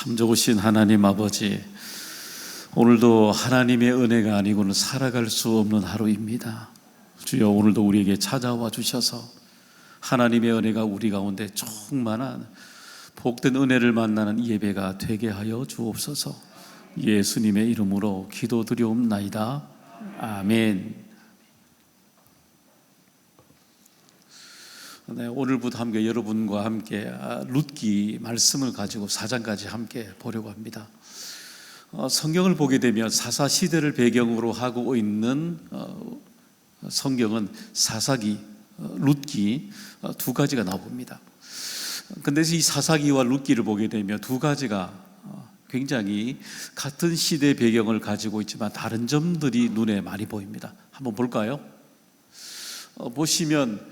참 좋으신 하나님 아버지, 오늘도 하나님의 은혜가 아니고는 살아갈 수 없는 하루입니다. 주여, 오늘도 우리에게 찾아와 주셔서 하나님의 은혜가 우리 가운데 충만한 복된 은혜를 만나는 예배가 되게 하여 주옵소서. 예수님의 이름으로 기도드리옵나이다. 아멘. 네, 오늘부터 함께 여러분과 함께 룻기 말씀을 가지고 4장까지 함께 보려고 합니다. 성경을 보게 되면 사사시대를 배경으로 하고 있는 성경은 사사기, 룻기 두 가지가 나옵니다. 그런데 이 사사기와 룻기를 보게 되면 두 가지가 굉장히 같은 시대 배경을 가지고 있지만 다른 점들이 눈에 많이 보입니다. 한번 볼까요? 보시면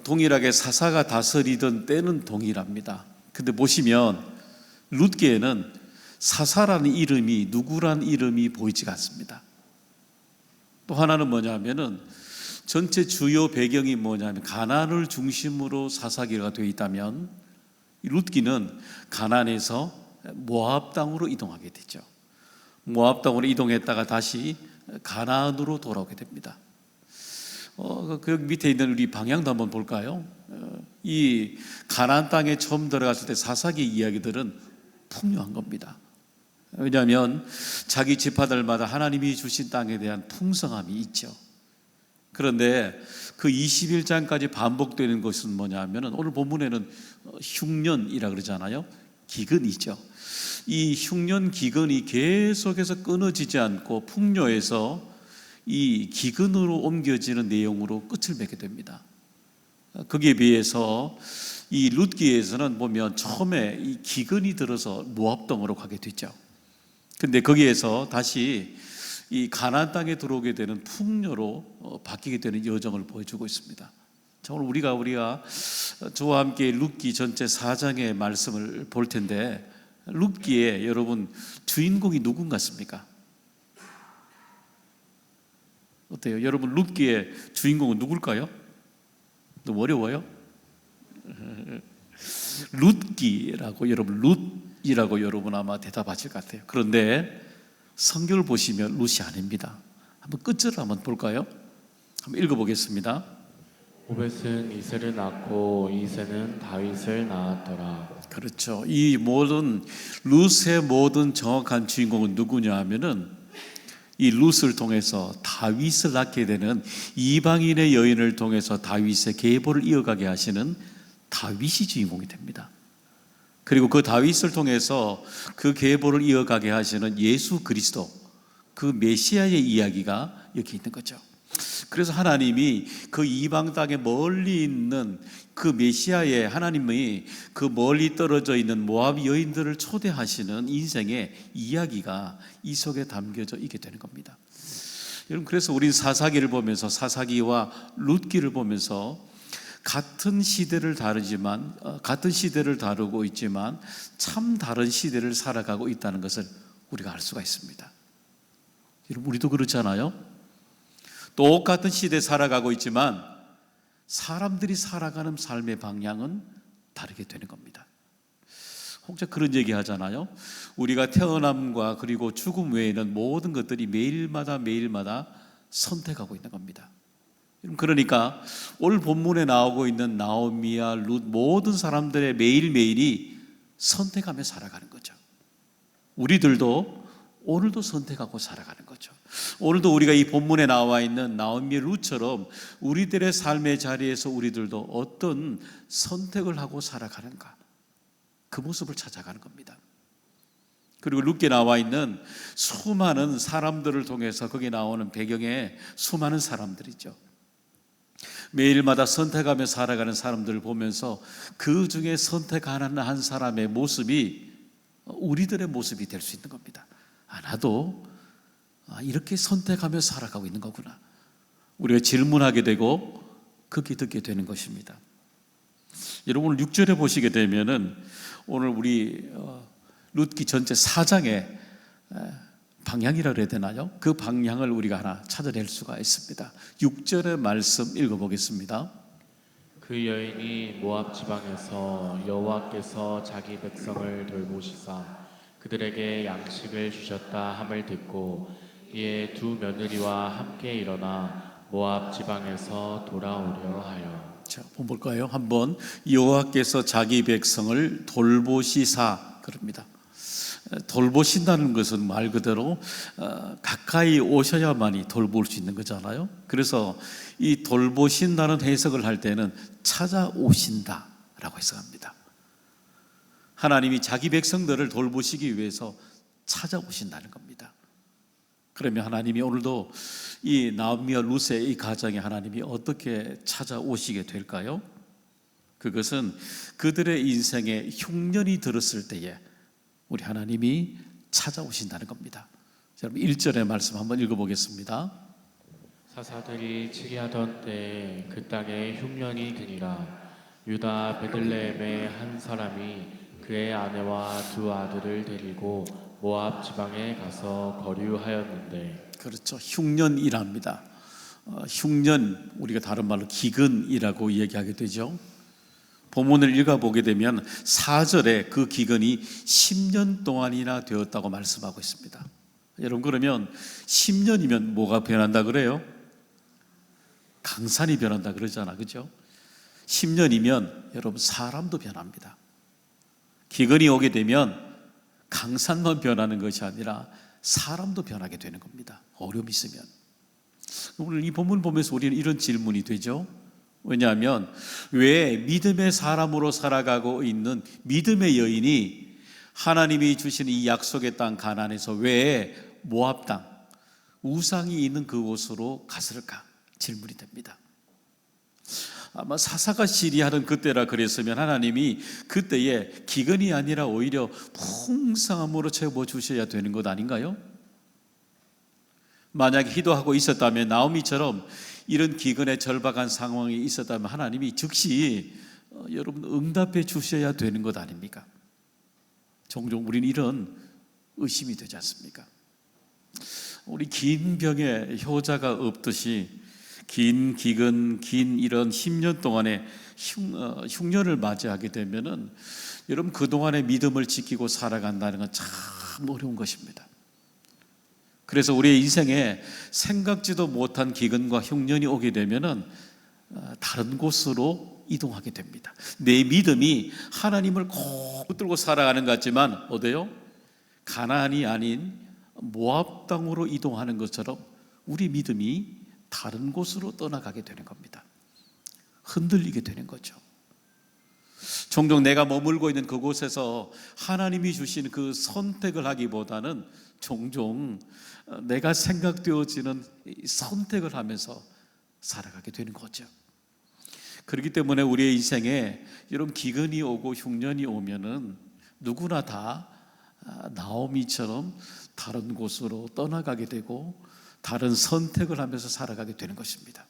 동일하게 사사가 다스리던 때는 동일합니다. 근데 보시면 룻기에는 사사라는 이름이, 누구란 이름이 보이지가 않습니다. 또 하나는 뭐냐면은 전체 주요 배경이 뭐냐면 가나안을 중심으로 사사기가 되어 있다면 룻기는 가나안에서 모압 땅으로 이동하게 되죠. 모압 땅으로 이동했다가 다시 가나안으로 돌아오게 됩니다. 그 밑에 있는 우리 방향도 한번 볼까요? 이 가나안 땅에 처음 들어갔을 때 사사기 이야기들은 풍요한 겁니다. 왜냐하면 자기 지파들마다 하나님이 주신 땅에 대한 풍성함이 있죠. 그런데 그 21장까지 반복되는 것은 뭐냐면 오늘 본문에는 흉년이라 그러잖아요. 기근이죠. 이 흉년 기근이 계속해서 끊어지지 않고 풍요해서 이 기근으로 옮겨지는 내용으로 끝을 맺게 됩니다. 거기에 비해서 이 룻기에서는 보면 처음에 이 기근이 들어서 모압 땅으로 가게 되죠. 근데 거기에서 다시 이 가나안 땅에 들어오게 되는 풍요로 바뀌게 되는 여정을 보여주고 있습니다. 자, 오늘 우리가 저와 함께 룻기 전체 4장의 말씀을 볼 텐데, 룻기에 여러분 주인공이 누군 같습니까? 어때요? 여러분 룻기의 주인공은 누굴까요? 너무 어려워요? 룻기라고 여러분, 룻이라고 여러분 아마 대답하실 것 같아요. 그런데 성경을 보시면 룻이 아닙니다. 한번 끝을 한번 볼까요? 한번 읽어보겠습니다. 오벳은 이새를 낳고 이새는 다윗을 낳았더라. 그렇죠. 이 모든 룻의 모든 정확한 주인공은 누구냐 하면은 이 룻을 통해서 다윗을 낳게 되는 이방인의 여인을 통해서 다윗의 계보를 이어가게 하시는 다윗이 주인공이 됩니다. 그리고 그 다윗을 통해서 그 계보를 이어가게 하시는 예수 그리스도, 그 메시아의 이야기가 여기 있는 거죠. 그래서 하나님이 그 이방 땅에 멀리 있는 그 메시아의, 하나님이 그 멀리 떨어져 있는 모압 여인들을 초대하시는 인생의 이야기가 이 속에 담겨져 있게 되는 겁니다. 여러분, 그래서 우린 사사기를 보면서, 사사기와 룻기를 보면서 같은 시대를 다르지만, 같은 시대를 다루고 있지만 참 다른 시대를 살아가고 있다는 것을 우리가 알 수가 있습니다. 여러분, 우리도 그렇잖아요. 똑같은 시대에 살아가고 있지만 사람들이 살아가는 삶의 방향은 다르게 되는 겁니다. 혹시 그런 얘기 하잖아요. 우리가 태어남과 그리고 죽음 외에는 모든 것들이 매일마다 선택하고 있는 겁니다. 그러니까 오늘 본문에 나오고 있는 나오미와 룻, 모든 사람들의 매일매일이 선택하며 살아가는 거죠. 우리들도 오늘도 선택하고 살아가는 거죠. 오늘도 우리가 이 본문에 나와 있는 나오미, 룻처럼 우리들의 삶의 자리에서 우리들도 어떤 선택을 하고 살아가는가, 그 모습을 찾아가는 겁니다. 그리고 룻기에 나와 있는 수많은 사람들을 통해서 거기 나오는 배경에 수많은 사람들이죠. 매일마다 선택하며 살아가는 사람들을 보면서 그 중에 선택하는 한 사람의 모습이 우리들의 모습이 될 수 있는 겁니다. 나도 이렇게 선택하며 살아가고 있는 거구나. 우리가 질문하게 되고 그렇게 듣게 되는 것입니다. 여러분, 오늘 6절에 보시게 되면은 오늘 우리 룻기 전체 4장의 방향이라 그래야 되나요? 그 방향을 우리가 하나 찾아낼 수가 있습니다. 6절의 말씀 읽어보겠습니다. 그 여인이 모압 지방에서 여호와께서 자기 백성을 돌보시사 그들에게 양식을 주셨다 함을 듣고 이에 두 며느리와 함께 일어나 모압 지방에서 돌아오려 하여. 자, 한번 볼까요? 한번 여호와께서 자기 백성을 돌보시사 그럽니다. 돌보신다는 것은 말 그대로 가까이 오셔야만이 돌볼 수 있는 거잖아요. 그래서 이 돌보신다는 해석을 할 때는 찾아오신다라고 해석합니다. 하나님이 자기 백성들을 돌보시기 위해서 찾아오신다는 겁니다. 그러면 하나님이 오늘도 이 나오미와 룻의 이 가정에 하나님이 어떻게 찾아오시게 될까요? 그것은 그들의 인생에 흉년이 들었을 때에 우리 하나님이 찾아오신다는 겁니다. 여러분 1절의 말씀 한번 읽어보겠습니다. 사사들이 치게 하던 때에 그 땅에 흉년이 드니라. 유다 베들레헴의 한 사람이 그의 아내와 두 아들을 데리고 모압 지방에 가서 거류하였는데. 그렇죠. 흉년이랍니다. 흉년 우리가 다른 말로 기근이라고 얘기하게 되죠. 본문을 읽어보게 되면 4절에 그 기근이 10년 동안이나 되었다고 말씀하고 있습니다. 여러분 그러면 10년이면 뭐가 변한다 그래요? 강산이 변한다 그러잖아, 그죠? 10년이면 여러분 사람도 변합니다. 기근이 오게 되면 강산만 변하는 것이 아니라 사람도 변하게 되는 겁니다. 어려움이 있으면. 오늘 이 본문 보면서 우리는 이런 질문이 되죠. 왜냐하면 왜 믿음의 사람으로 살아가고 있는 믿음의 여인이 하나님이 주신 이 약속의 땅 가나안에서 왜 모압 땅 우상이 있는 그곳으로 갔을까 질문이 됩니다. 아마 사사가 시리하던 그때라 그랬으면 하나님이 그때에 기근이 아니라 오히려 풍성함으로 채워주셔야 되는 것 아닌가요? 만약에 기도하고 있었다면 나오미처럼 이런 기근에 절박한 상황이 있었다면 하나님이 즉시 여러분 응답해 주셔야 되는 것 아닙니까? 종종 우리는 이런 의심이 되지 않습니까? 우리 긴 병에 효자가 없듯이 긴 기근, 긴 이런 10년 동안의 흉년을 맞이하게 되면은 여러분 그동안의 믿음을 지키고 살아간다는 건 참 어려운 것입니다. 그래서 우리의 인생에 생각지도 못한 기근과 흉년이 오게 되면은 다른 곳으로 이동하게 됩니다. 내 믿음이 하나님을 꼭 붙들고 살아가는 것 같지만 어때요? 가나안이 아닌 모압 땅으로 이동하는 것처럼 우리 믿음이 다른 곳으로 떠나가게 되는 겁니다. 흔들리게 되는 거죠. 종종 내가 머물고 있는 그곳에서 하나님이 주신 그 선택을 하기보다는 종종 내가 생각되어지는 선택을 하면서 살아가게 되는 거죠. 그렇기 때문에 우리의 인생에 이런 기근이 오고 흉년이 오면은 누구나 다 나오미처럼 다른 곳으로 떠나가게 되고 다른 선택을 하면서 살아가게 되는 것입니다.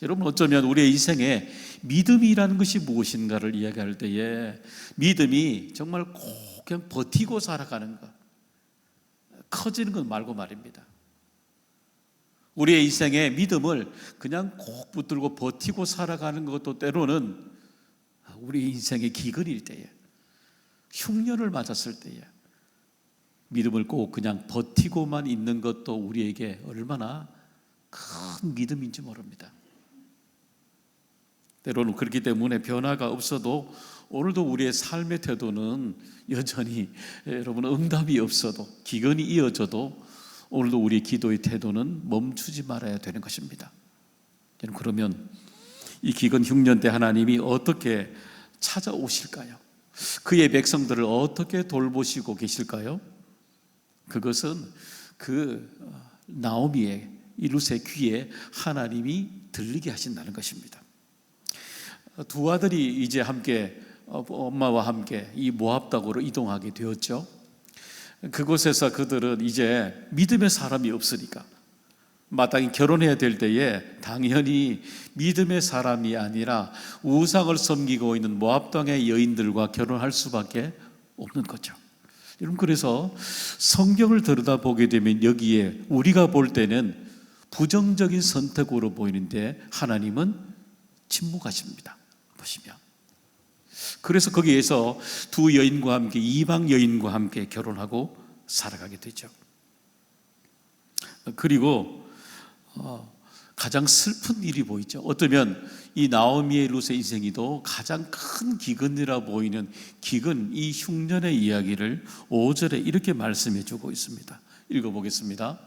여러분 어쩌면 우리의 인생에 믿음이라는 것이 무엇인가를 이야기할 때에 믿음이 정말 꼭 그냥 버티고 살아가는 것, 커지는 것 말고 말입니다. 우리의 인생에 믿음을 그냥 꼭 붙들고 버티고 살아가는 것도 때로는 우리 인생의 기근일 때에 흉년을 맞았을 때에 믿음을 꼭 그냥 버티고만 있는 것도 우리에게 얼마나 큰 믿음인지 모릅니다. 때로는 그렇기 때문에 변화가 없어도 오늘도 우리의 삶의 태도는 여전히 여러분 응답이 없어도 기근이 이어져도 오늘도 우리의 기도의 태도는 멈추지 말아야 되는 것입니다. 그러면 이 기근 흉년 때 하나님이 어떻게 찾아오실까요? 그의 백성들을 어떻게 돌보시고 계실까요? 그것은 그 나오미의 이 룻의 귀에 하나님이 들리게 하신다는 것입니다. 두 아들이 이제 함께 엄마와 함께 이 모압 땅으로 이동하게 되었죠. 그곳에서 그들은 이제 믿음의 사람이 없으니까 마땅히 결혼해야 될 때에 당연히 믿음의 사람이 아니라 우상을 섬기고 있는 모압 땅의 여인들과 결혼할 수밖에 없는 거죠. 여러분 그래서 성경을 들여다보게 되면 여기에 우리가 볼 때는 부정적인 선택으로 보이는데 하나님은 침묵하십니다. 보시면 그래서 거기에서 두 여인과 함께, 이방 여인과 함께 결혼하고 살아가게 되죠. 그리고 가장 슬픈 일이 보이죠. 어쩌면 이 나오미의 룻의 인생이도 가장 큰 기근이라 보이는 기근, 이 흉년의 이야기를 5절에 이렇게 말씀해 주고 있습니다. 읽어보겠습니다.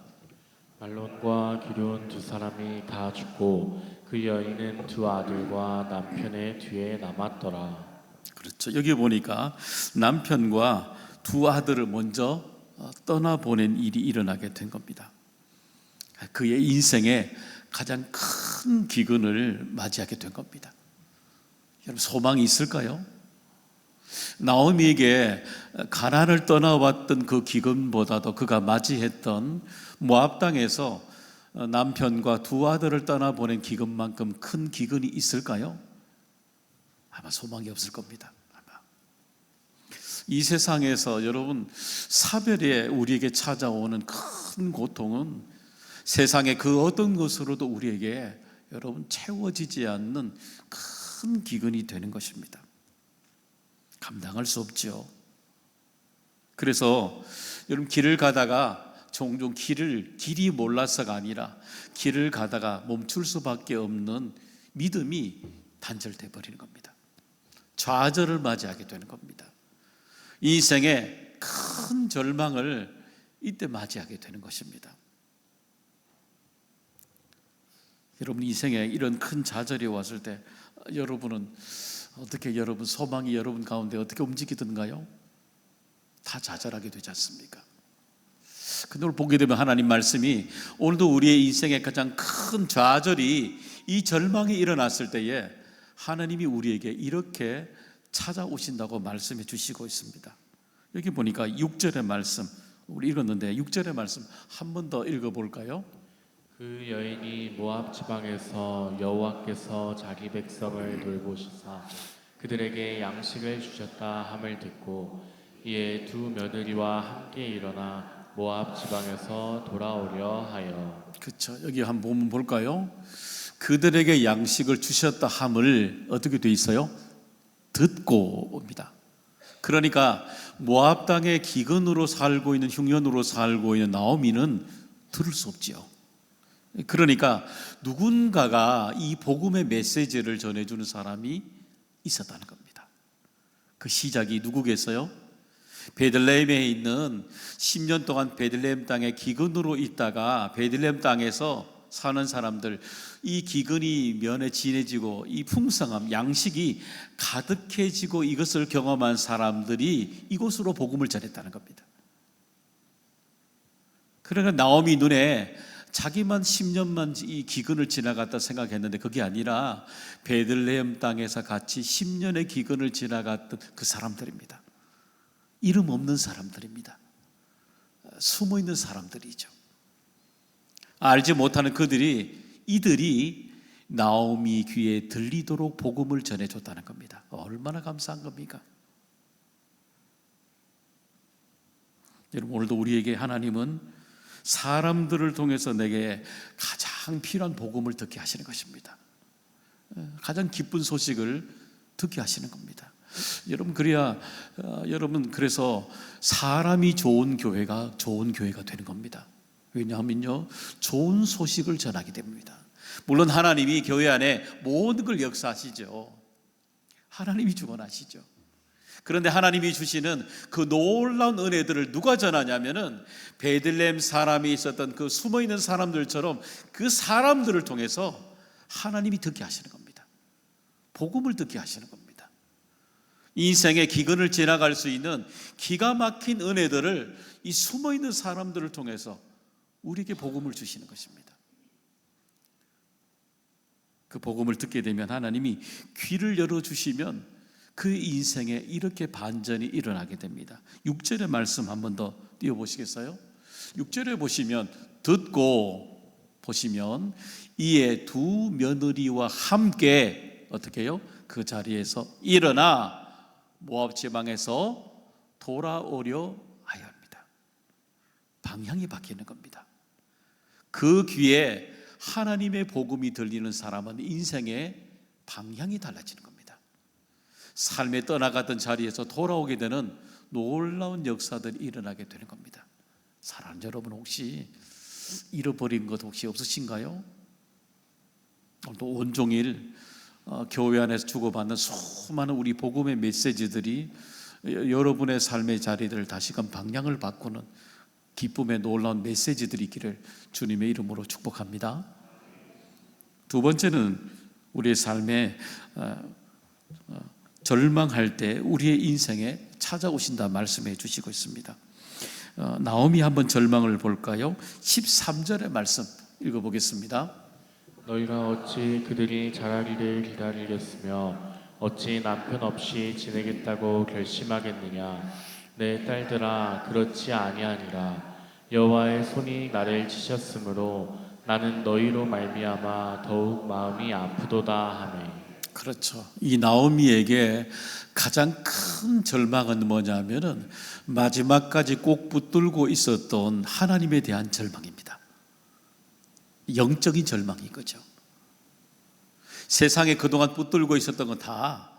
말론과 기륜 두 사람이 다 죽고 그 여인은 두 아들과 남편의 뒤에 남았더라. 그렇죠. 여기 보니까 남편과 두 아들을 먼저 떠나보낸 일이 일어나게 된 겁니다. 그의 인생에 가장 큰 기근을 맞이하게 된 겁니다. 여러분, 소망이 있을까요? 나오미에게 가나안을 떠나왔던 그 기근보다도 그가 맞이했던 모압 땅에서 남편과 두 아들을 떠나보낸 기근만큼 큰 기근이 있을까요? 아마 소망이 없을 겁니다. 아마. 이 세상에서 여러분, 사별에 우리에게 찾아오는 큰 고통은 세상의 그 어떤 것으로도 우리에게 여러분 채워지지 않는 큰 기근이 되는 것입니다. 감당할 수 없죠. 그래서 여러분, 길을 가다가 종종 길이 몰라서가 아니라 길을 가다가 멈출 수밖에 없는 믿음이 단절돼 버리는 겁니다. 좌절을 맞이하게 되는 겁니다. 인생의 큰 절망을 이때 맞이하게 되는 것입니다. 여러분, 인생에 이런 큰 좌절이 왔을 때 여러분은 어떻게, 여러분 소망이 여러분 가운데 어떻게 움직이던가요? 다 좌절하게 되지 않습니까? 근데 오늘 보게 되면 하나님 말씀이 오늘도 우리의 인생에 가장 큰 좌절이, 이 절망이 일어났을 때에 하나님이 우리에게 이렇게 찾아오신다고 말씀해 주시고 있습니다. 여기 보니까 6절의 말씀, 우리 읽었는데 6절의 말씀 한 번 더 읽어볼까요? 그 여인이 모압 지방에서 여호와께서 자기 백성을 돌보시사 그들에게 양식을 주셨다 함을 듣고 이에 두 며느리와 함께 일어나 모압 지방에서 돌아오려 하여. 그렇죠. 여기 한번 보면 볼까요? 그들에게 양식을 주셨다 함을 어떻게 돼 있어요? 듣고 옵니다. 그러니까 모압 땅의 기근으로 살고 있는, 흉년으로 살고 있는 나오미는 들을 수 없지요. 그러니까 누군가가 이 복음의 메시지를 전해주는 사람이 있었다는 겁니다. 그 시작이 누구겠어요? 베들레헴에 있는 10년 동안 베들레헴 땅에 기근으로 있다가 베들레헴 땅에서 사는 사람들, 이 기근이 면에 진해지고 이 풍성함, 양식이 가득해지고 이것을 경험한 사람들이 이곳으로 복음을 전했다는 겁니다. 그러니까 나오미 눈에 자기만 10년만 이 기근을 지나갔다 생각했는데 그게 아니라 베들레헴 땅에서 같이 10년의 기근을 지나갔던 그 사람들입니다. 이름 없는 사람들입니다. 숨어있는 사람들이죠. 알지 못하는 이들이 나오미 귀에 들리도록 복음을 전해줬다는 겁니다. 얼마나 감사한 겁니까? 여러분, 오늘도 우리에게 하나님은 사람들을 통해서 내게 가장 필요한 복음을 듣게 하시는 것입니다. 가장 기쁜 소식을 듣게 하시는 겁니다. 여러분, 그래서 사람이 좋은 교회가 되는 겁니다. 왜냐하면요, 좋은 소식을 전하게 됩니다. 물론 하나님이 교회 안에 모든 걸 역사하시죠. 하나님이 주관하시죠. 그런데 하나님이 주시는 그 놀라운 은혜들을 누가 전하냐면은 베들레헴 사람이 있었던 그 숨어있는 사람들처럼 그 사람들을 통해서 하나님이 듣게 하시는 겁니다. 복음을 듣게 하시는 겁니다. 인생의 기근을 지나갈 수 있는 기가 막힌 은혜들을 이 숨어있는 사람들을 통해서 우리에게 복음을 주시는 것입니다. 그 복음을 듣게 되면 하나님이 귀를 열어주시면 그 인생에 이렇게 반전이 일어나게 됩니다. 6절의 말씀 한 번 더 띄워보시겠어요? 6절에 보시면 이에 두 며느리와 함께 어떻게 해요? 그 자리에서 일어나 모압 지방에서 돌아오려 하여 합니다. 방향이 바뀌는 겁니다. 그 귀에 하나님의 복음이 들리는 사람은 인생의 방향이 달라지는 겁니다. 삶에 떠나갔던 자리에서 돌아오게 되는 놀라운 역사들이 일어나게 되는 겁니다. 사랑하는 여러분, 혹시 잃어버린 것 혹시 없으신가요? 또 온종일 교회 안에서 주고받는 수많은 우리 복음의 메시지들이 여러분의 삶의 자리들을 다시금 방향을 바꾸는 기쁨의 놀라운 메시지들이 있기를 주님의 이름으로 축복합니다. 두 번째는 우리의 삶에 절망할 때 우리의 인생에 찾아오신다 말씀해 주시고 있습니다. 나오미 한번 절망을 볼까요? 13절의 말씀 읽어보겠습니다. 너희가 어찌 그들이 자라기를 기다리겠으며 어찌 남편 없이 지내겠다고 결심하겠느냐. 내 딸들아, 그렇지 아니하니라. 여호와의 손이 나를 치셨으므로 나는 너희로 말미암아 더욱 마음이 아프도다 하매. 그렇죠. 이 나오미에게 가장 큰 절망은 뭐냐면은 마지막까지 꼭 붙들고 있었던 하나님에 대한 절망입니다. 영적인 절망인 거죠. 세상에 그동안 붙들고 있었던 건 다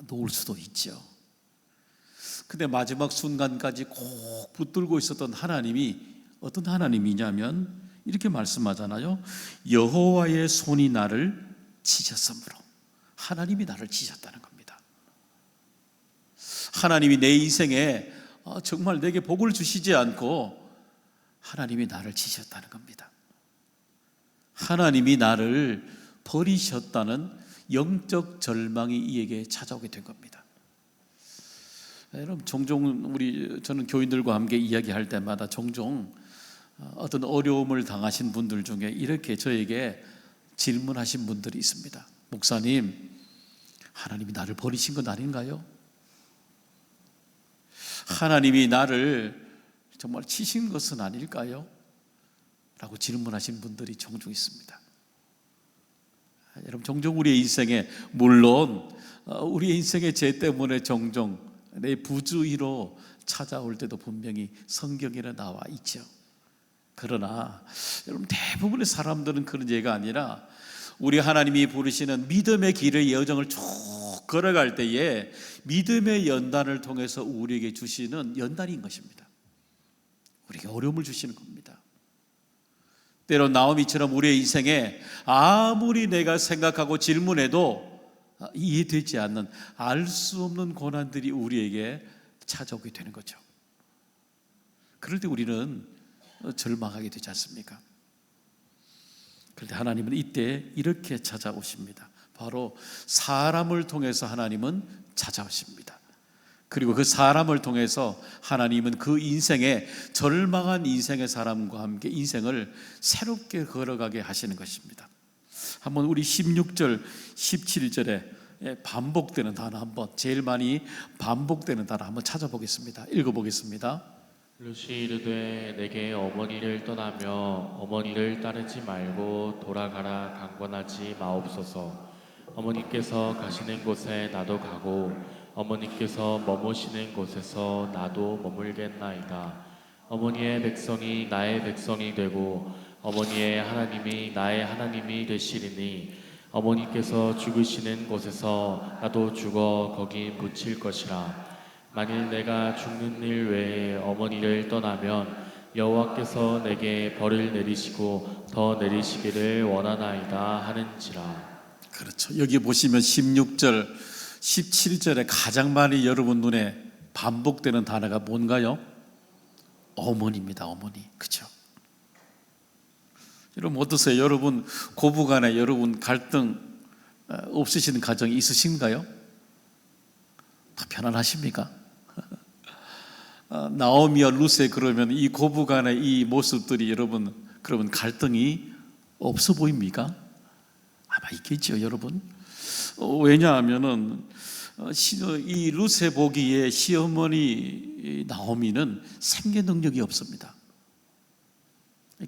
놓을 수도 있죠. 근데 마지막 순간까지 꼭 붙들고 있었던 하나님이 어떤 하나님이냐면 이렇게 말씀하잖아요. 여호와의 손이 나를 치셨으므로. 하나님이 나를 치셨다는 겁니다. 하나님이 내 인생에 정말 내게 복을 주시지 않고 하나님이 나를 치셨다는 겁니다. 하나님이 나를 버리셨다는 영적 절망이 이에게 찾아오게 된 겁니다. 여러분, 종종 저는 교인들과 함께 이야기할 때마다 종종 어떤 어려움을 당하신 분들 중에 이렇게 저에게 질문하신 분들이 있습니다. 목사님, 하나님이 나를 버리신 건 아닌가요? 하나님이 나를 정말 치신 것은 아닐까요? 라고 질문하신 분들이 종종 있습니다. 여러분, 종종 우리의 인생에, 물론 우리의 인생의 죄 때문에 종종 내 부주의로 찾아올 때도 분명히 성경에는 나와 있죠. 그러나 여러분, 대부분의 사람들은 그런 예가 아니라 우리 하나님이 부르시는 믿음의 길의 여정을 쭉 걸어갈 때에 믿음의 연단을 통해서 우리에게 주시는 연단인 것입니다. 우리에게 어려움을 주시는 겁니다. 때로 나오미처럼 우리의 인생에 아무리 내가 생각하고 질문해도 이해되지 않는 알 수 없는 고난들이 우리에게 찾아오게 되는 거죠. 그럴 때 우리는 절망하게 되지 않습니까? 그런데 하나님은 이때 이렇게 찾아오십니다. 바로 사람을 통해서 하나님은 찾아오십니다. 그리고 그 사람을 통해서 하나님은 그 인생에 절망한 인생의 사람과 함께 인생을 새롭게 걸어가게 하시는 것입니다. 한번 우리 16절, 17절에 반복되는 단어 한번, 제일 많이 반복되는 단어 한번 찾아보겠습니다. 읽어보겠습니다. 루시 이르되 내게 어머니를 떠나며 어머니를 따르지 말고 돌아가라 강권하지 마옵소서. 어머니께서 가시는 곳에 나도 가고 어머니께서 머무시는 곳에서 나도 머물겠나이다. 어머니의 백성이 나의 백성이 되고 어머니의 하나님이 나의 하나님이 되시리니 어머니께서 죽으시는 곳에서 나도 죽어 거기 묻힐 것이라. 만일 내가 죽는 일 외에 어머니를 떠나면 여호와께서 내게 벌을 내리시고 더 내리시기를 원하나이다 하는지라. 그렇죠. 여기 보시면 16절, 17절에 가장 많이 여러분 눈에 반복되는 단어가 뭔가요? 어머니입니다. 어머니. 그렇죠? 여러분 어떠세요? 여러분 고부간에 여러분 갈등 없으시는 가정이 있으신가요? 다 편안하십니까? 나오미와 루세, 그러면 이 고부간의 이 모습들이 여러분 그러면 갈등이 없어 보입니까? 아마 있겠죠, 여러분. 왜냐하면은 이 루세 보기에 시어머니 나오미는 생계 능력이 없습니다.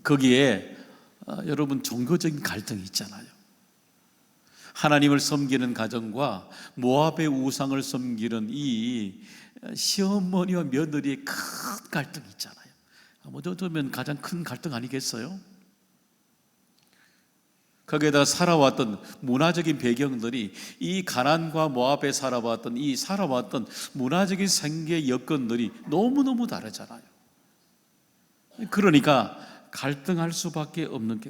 거기에 여러분 종교적인 갈등이 있잖아요. 하나님을 섬기는 가정과 모압의 우상을 섬기는 이 시어머니와 며느리의 큰 갈등이 있잖아요. 어쩌면 가장 큰 갈등 아니겠어요? 거기에다 살아왔던 문화적인 배경들이 이 가나안과 모압에 살아왔던 문화적인 생계 여건들이 너무너무 다르잖아요. 그러니까 갈등할 수밖에 없는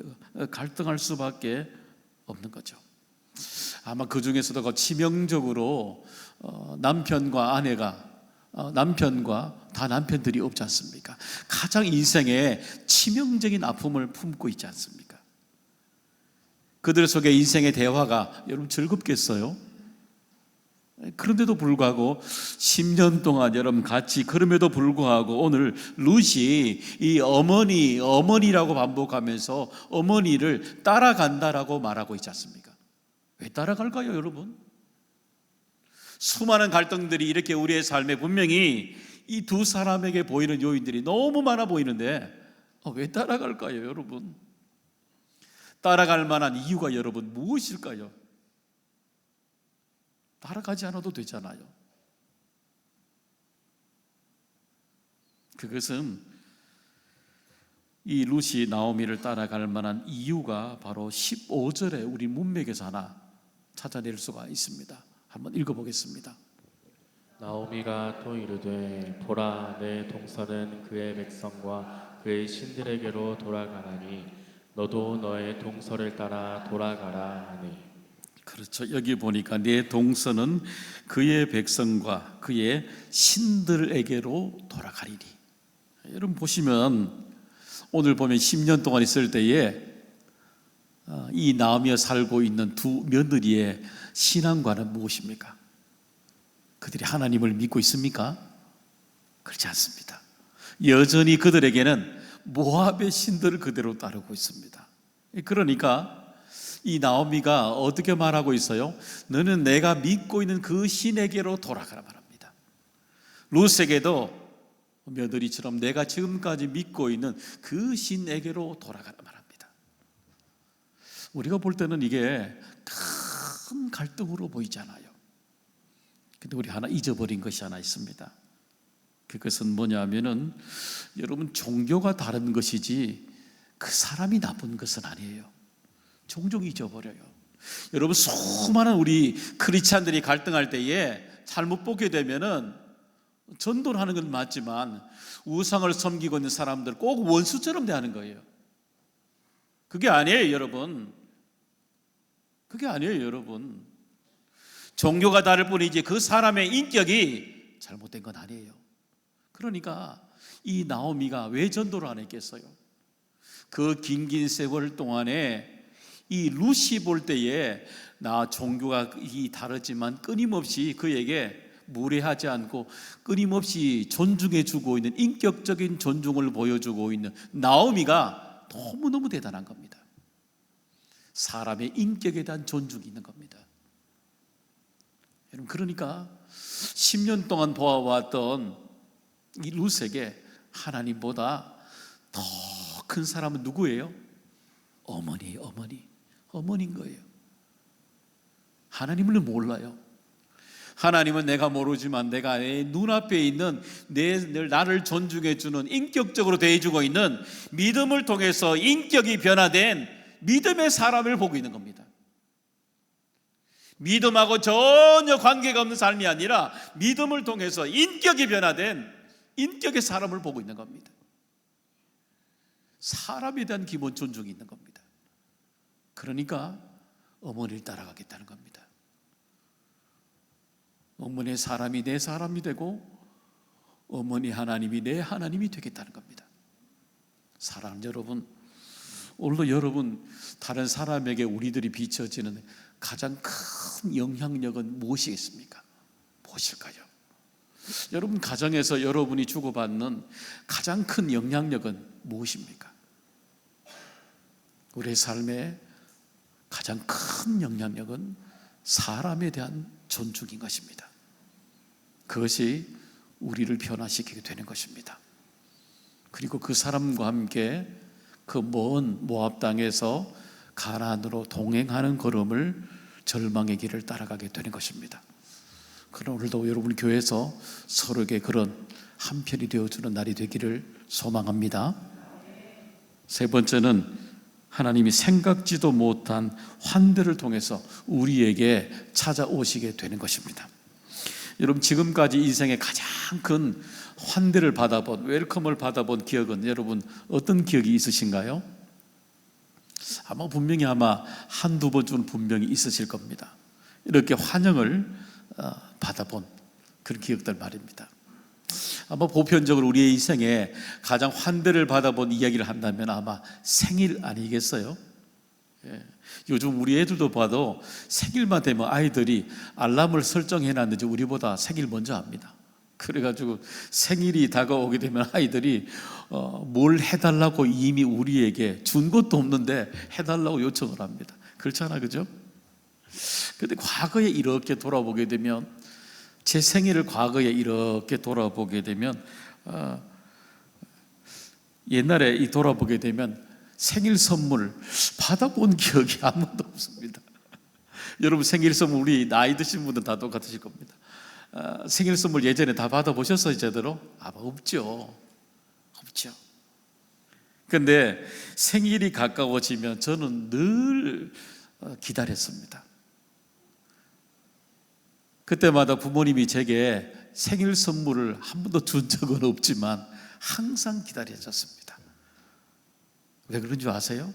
거죠. 아마 그 중에서도 그 치명적으로 남편과 다 남편들이 없지 않습니까? 가장 인생에 치명적인 아픔을 품고 있지 않습니까? 그들 속에 인생의 대화가 여러분 즐겁겠어요? 그런데도 불구하고 10년 동안 여러분 같이, 그럼에도 불구하고 오늘 룻이 이 어머니라고 반복하면서 어머니를 따라간다라고 말하고 있지 않습니까? 왜 따라갈까요, 여러분? 수많은 갈등들이 이렇게 우리의 삶에 분명히 이 두 사람에게 보이는 요인들이 너무 많아 보이는데 왜 따라갈까요, 여러분? 따라갈 만한 이유가 여러분 무엇일까요? 따라가지 않아도 되잖아요. 그것은 이 룻이 나오미를 따라갈 만한 이유가 바로 15절에 우리 문맥에서 하나 찾아낼 수가 있습니다. 한번 읽어보겠습니다. 나오미가 또 이르되 보라 내 동서는 그의 백성과 그의 신들에게로 돌아가나니 너도 너의 동서를 따라 돌아가라 하니. 그렇죠. 여기 보니까 내 동서는 그의 백성과 그의 신들에게로 돌아가리니. 여러분 보시면 오늘 보면 10년 동안 있을 때에 이 나오미가 살고 있는 두 며느리의 신앙관은 무엇입니까? 그들이 하나님을 믿고 있습니까? 그렇지 않습니다. 여전히 그들에게는 모압의 신들을 그대로 따르고 있습니다. 그러니까 이 나오미가 어떻게 말하고 있어요? 너는 내가 믿고 있는 그 신에게로 돌아가라 말합니다. 룻에게도 며느리처럼 내가 지금까지 믿고 있는 그 신에게로 돌아가라 말합니다. 우리가 볼 때는 이게 큰 갈등으로 보이잖아요. 근데 우리 하나 잊어버린 것이 하나 있습니다. 그것은 뭐냐면은 여러분 종교가 다른 것이지 그 사람이 나쁜 것은 아니에요. 종종 잊어버려요. 여러분 수많은 우리 크리스찬들이 갈등할 때에 잘못 보게 되면은 전도를 하는 건 맞지만 우상을 섬기고 있는 사람들 꼭 원수처럼 대하는 거예요. 그게 아니에요, 여러분. 그게 아니에요, 여러분. 종교가 다를 뿐이지 그 사람의 인격이 잘못된 건 아니에요. 그러니까 이 나오미가 왜 전도를 안 했겠어요? 그 긴 세월 동안에 이 룻이 볼 때에 나 종교가 다르지만 끊임없이 그에게 무례하지 않고 끊임없이 존중해 주고 있는, 인격적인 존중을 보여주고 있는 나오미가 너무너무 대단한 겁니다. 사람의 인격에 대한 존중이 있는 겁니다. 여러분, 그러니까 10년 동안 보아왔던 이 룻에게 하나님보다 더 큰 사람은 누구예요? 어머니인 거예요. 하나님을 몰라요. 하나님은 내가 모르지만 내가 내 눈앞에 있는 나를 존중해 주는, 인격적으로 대해주고 있는 믿음을 통해서 인격이 변화된 믿음의 사람을 보고 있는 겁니다. 믿음하고 전혀 관계가 없는 삶이 아니라 믿음을 통해서 인격이 변화된 인격의 사람을 보고 있는 겁니다. 사람에 대한 기본 존중이 있는 겁니다. 그러니까 어머니를 따라가겠다는 겁니다. 어머니의 사람이 내 사람이 되고 어머니 하나님이 내 하나님이 되겠다는 겁니다. 사랑하는 여러분, 오늘도 여러분 다른 사람에게 우리들이 비춰지는 가장 큰 영향력은 무엇이겠습니까? 무엇일까요? 여러분 가정에서 여러분이 주고받는 가장 큰 영향력은 무엇입니까? 우리의 삶에 가장 큰 영향력은 사람에 대한 존중인 것입니다. 그것이 우리를 변화시키게 되는 것입니다. 그리고 그 사람과 함께 그 먼 모압 땅에서 가나안으로 동행하는 걸음을, 절망의 길을 따라가게 되는 것입니다. 그럼 오늘도 여러분 교회에서 서로에게 그런 한편이 되어주는 날이 되기를 소망합니다. 세 번째는 하나님이 생각지도 못한 환대를 통해서 우리에게 찾아오시게 되는 것입니다. 여러분, 지금까지 인생의 가장 큰 환대를 받아본, 웰컴을 받아본 기억은 여러분 어떤 기억이 있으신가요? 분명히 한두 번쯤은 분명히 있으실 겁니다. 이렇게 환영을 받아본 그런 기억들 말입니다. 보편적으로 우리의 인생에 가장 환대를 받아본 이야기를 한다면 생일 아니겠어요? 예. 요즘 우리 애들도 봐도 생일만 되면 아이들이 알람을 설정해놨는지 우리보다 생일 먼저 합니다. 그래가지고 생일이 다가오게 되면 아이들이 뭘 해달라고 이미 우리에게 준 것도 없는데 해달라고 요청을 합니다. 그렇잖아, 그죠? 그런데 과거에 이렇게 돌아보게 되면, 제 생일을 과거에 이렇게 돌아보게 되면, 옛날에 돌아보게 되면 생일 선물 받아본 기억이 아무도 없습니다. 여러분, 생일 선물 우리 나이 드신 분들 다 똑같으실 겁니다. 생일 선물 예전에 다 받아보셨어요, 제대로? 없죠. 그런데 생일이 가까워지면 저는 늘 기다렸습니다. 그때마다 부모님이 제게 생일 선물을 한 번도 준 적은 없지만 항상 기다려졌습니다. 왜 그런 줄 아세요?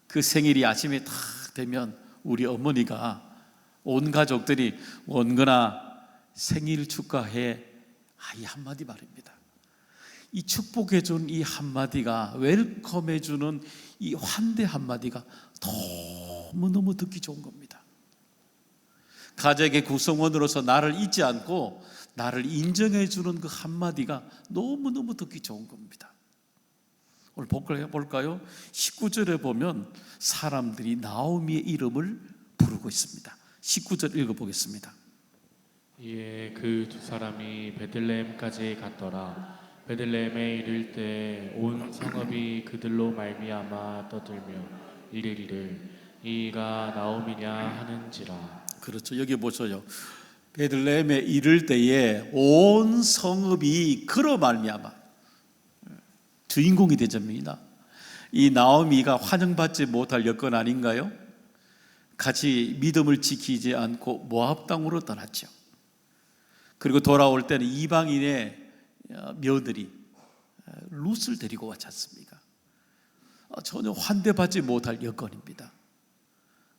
그 생일이 아침에 딱 되면 우리 어머니가 온 가족들이 원근아 생일 축하해, 이 한마디 말입니다. 이 축복해준 이 한마디가, 웰컴해주는 이 환대 한마디가 너무너무 듣기 좋은 겁니다. 가족의 구성원으로서 나를 잊지 않고 나를 인정해주는 그 한마디가 너무너무 듣기 좋은 겁니다. 오늘 볼까요? 19절에 보면 사람들이 나오미의 이름을 부르고 있습니다. 19절 읽어보겠습니다. 이에 그 두 사람이 베들레헴까지 갔더라. 베들레헴에 이를 때 온 성읍이 그들로 말미암아 떠들며 이르기를 이가 나오미냐 하는지라. 그렇죠. 여기 보셔요. 베들레헴에 이를 때에 온 성읍이 그로 말미암아, 주인공이 되접니다. 이 나오미가 환영받지 못할 여건 아닌가요? 같이 믿음을 지키지 않고 모압 땅으로 떠났죠. 그리고 돌아올 때는 이방인의 며느리 룻을 데리고 왔지 않습니까? 전혀 환대받지 못할 여건입니다.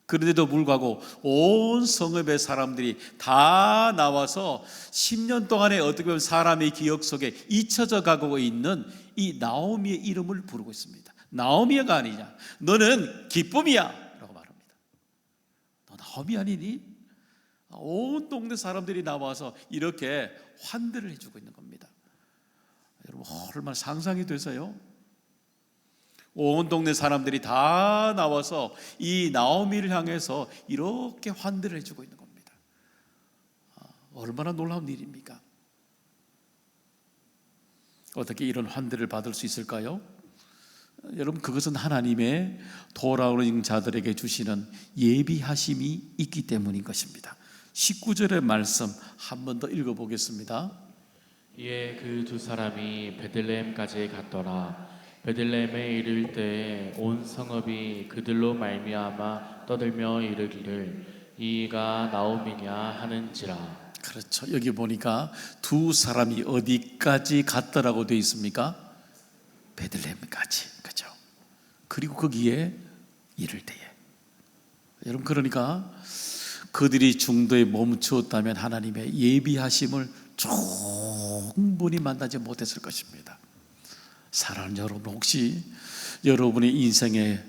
그런데도 불구하고 온 성읍의 사람들이 다 나와서 10년 동안에 어떻게 보면 사람의 기억 속에 잊혀져 가고 있는 이 나오미의 이름을 부르고 있습니다. 나오미가 아니냐, 너는 기쁨이야 라고 말합니다. 너 나오미 아니니? 온 동네 사람들이 나와서 이렇게 환대를 해주고 있는 겁니다. 여러분, 얼마나 상상이 되세요? 온 동네 사람들이 다 나와서 이 나오미를 향해서 이렇게 환대를 해주고 있는 겁니다. 얼마나 놀라운 일입니까? 어떻게 이런 환대를 받을 수 있을까요? 여러분, 그것은 하나님의 돌아오는 자들에게 주시는 예비하심이 있기 때문인 것입니다. 19절의 말씀 한 번 더 읽어보겠습니다. 이에 그 두 사람이 베들레헴까지 갔더라. 베들레헴에 이를 때 온 성읍이 그들로 말미암아 떠들며 이르기를 이가 나오미냐 하는지라. 그렇죠. 여기 보니까 두 사람이 어디까지 갔더라고 되어 있습니까? 베들레헴까지. 그죠? 그리고 거기에 이를 때에, 여러분, 그러니까 그들이 중도에 멈추었다면 하나님의 예비하심을 충분히 만나지 못했을 것입니다. 사랑하는 여러분, 혹시 여러분의 인생에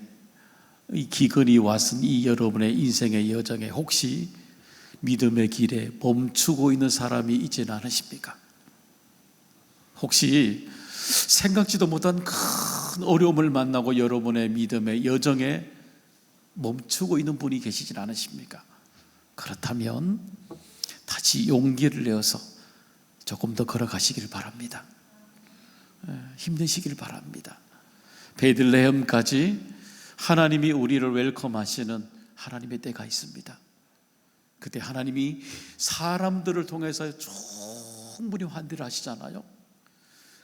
이 기근이 왔은 이 여러분의 인생의 여정에 혹시 믿음의 길에 멈추고 있는 사람이 있지는 않으십니까? 혹시 생각지도 못한 큰 어려움을 만나고 여러분의 믿음의 여정에 멈추고 있는 분이 계시진 않으십니까? 그렇다면 다시 용기를 내어서 조금 더 걸어가시길 바랍니다. 힘내시길 바랍니다. 베들레헴까지 하나님이 우리를 웰컴하시는 하나님의 때가 있습니다. 그때 하나님이 사람들을 통해서 충분히 환대를 하시잖아요.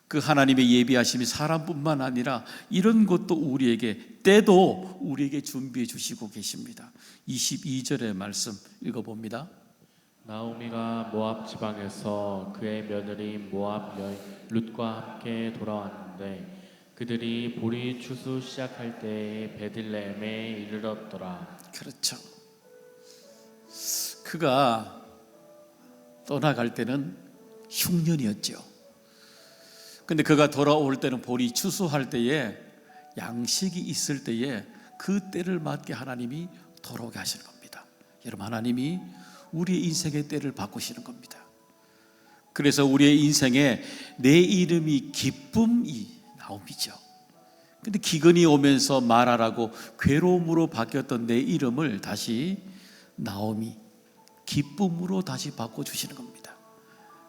그 하나님의 예비하심이 사람뿐만 아니라 이런 것도 우리에게, 때도 우리에게 준비해 주시고 계십니다. 22절의 말씀 읽어봅니다. 나오미가 모압 지방에서 그의 며느리 모압 여인 룻과 함께 돌아왔는데 그들이 보리 추수 시작할 때에 베들레헴에 이르렀더라. 그렇죠. 그가 떠나갈 때는 흉년이었죠. 근데 그가 돌아올 때는 보리 추수할 때에, 양식이 있을 때에 그 때를 맞게 하나님이 돌아오게 하시는 겁니다. 여러분, 하나님이 우리의 인생의 때를 바꾸시는 겁니다. 그래서 우리의 인생에 내 이름이 기쁨이 나옴이죠. 근데 기근이 오면서 말하라고 괴로움으로 바뀌었던 내 이름을 다시 나오미, 기쁨으로 다시 바꿔주시는 겁니다.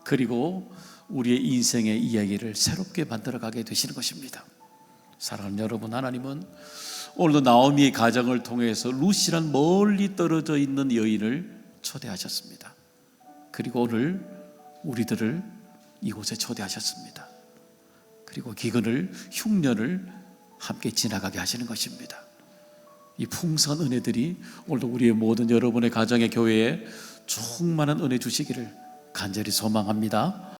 그리고 우리의 인생의 이야기를 새롭게 만들어가게 되시는 것입니다. 사랑하는 여러분, 하나님은 오늘도 나오미의 가정을 통해서 룻이란 멀리 떨어져 있는 여인을 초대하셨습니다. 그리고 오늘 우리들을 이곳에 초대하셨습니다. 그리고 기근을, 흉년을 함께 지나가게 하시는 것입니다. 이 풍성한 은혜들이 오늘도 우리의 모든 여러분의 가정의 교회에 충만한 은혜 주시기를 간절히 소망합니다.